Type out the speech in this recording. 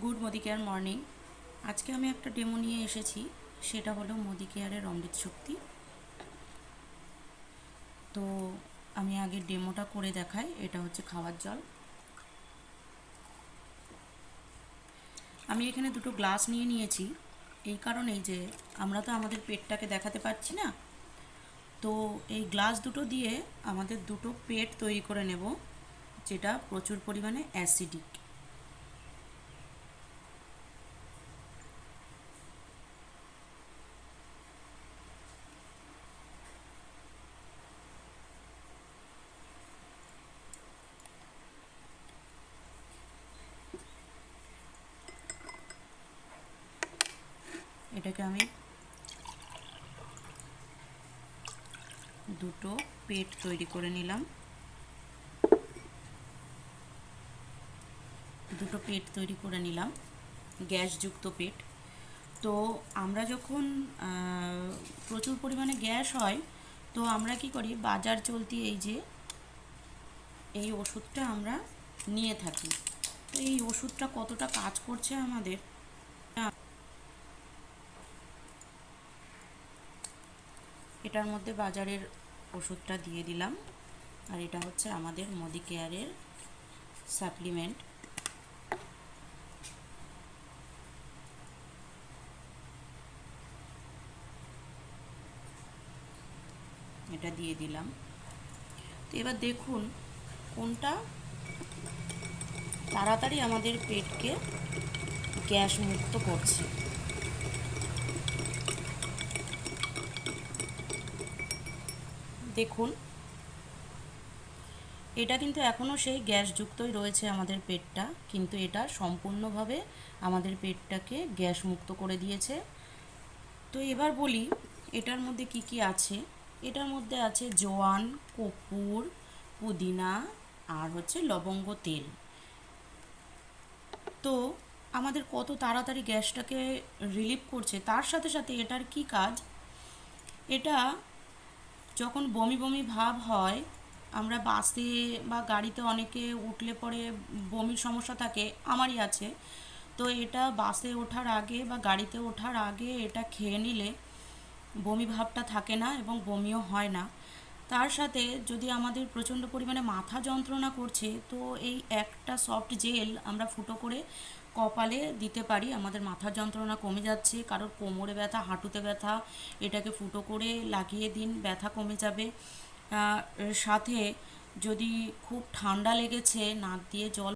Good Modi care morning. আজকে আমি একটা ডেমো নিয়ে এসেছি, সেটা হলো মোদি কেয়ারের অমৃত শক্তি। তো আমি আগে ডেমোটা করে দেখাই। এটা হচ্ছে খাওয়ার জল। আমি এখানে দুটো গ্লাস নিয়ে নিয়েছি, এই কারণেই যে আমরা তো আমাদের পেটটাকে দেখাতে পারছি না। তো এই গ্লাস দুটো দিয়ে আমাদের দুটো পেট তৈরি করে নেব, যেটা প্রচুর পরিমাণে অ্যাসিডিক। এটাকে আমি দুটো পেট তৈরি করে নিলাম। গ্যাসযুক্ত পেট। তো আমরা যখন প্রচুর পরিমাণে গ্যাস হয়, তো আমরা কি করি, বাজার চলতি এই ওষুধটা আমরা নিয়ে থাকি। তো এই ওষুধটা কতটা কাজ করছে আমাদের, এটার মধ্যে বাজারের ওষুধটা দিয়ে দিলাম। আর এটা হচ্ছে আমাদের মোদি কেয়ারের সাপ্লিমেন্ট। এটা দিয়ে দিলাম। তো এবার দেখুন কোনটা তাড়াতাড়ি আমাদের পেটকে গ্যাস মুক্ত করছে। দেখুন, এটা কিন্তু এখনও সেই গ্যাসযুক্তই রয়েছে আমাদের পেটটা, কিন্তু এটা সম্পূর্ণভাবে আমাদের পেটটাকে গ্যাস মুক্ত করে দিয়েছে। তো এবার বলি এটার মধ্যে কি কি আছে। এটার মধ্যে আছে জোয়ান, কর্পূর, পুদিনা আর হচ্ছে লবঙ্গ তেল। তো আমাদের কত তাড়াতাড়ি গ্যাসটাকে রিলিভ করছে, তার সাথে সাথে এটার কি কাজ, এটা যখন বমি বমি ভাব হয়, আমরা বাসে বা গাড়িতে অনেকে উঠলে পরে বমির সমস্যা থাকে, আমারই আছে। তো এটা বাসে ওঠার আগে বা গাড়িতে ওঠার আগে এটা খেয়ে নিলে বমি ভাবটা থাকে না এবং বমিও হয় না। তার সাথে যদি আমাদের প্রচণ্ড পরিমাণে মাথা যন্ত্রণা করছে, তো এই একটা সফট জেল আমরা ফুটো করে কপালে দিতে পারি, আমাদের মাথার যন্ত্রণা কমে যাচ্ছে। কারোর কোমরে ব্যথা, হাঁটুতে ব্যথা, এটাকে ফুটো করে লাগিয়ে দিন, ব্যথা কমে যাবে। সাথে যদি খুব ঠান্ডা লেগেছে, নাক দিয়ে জল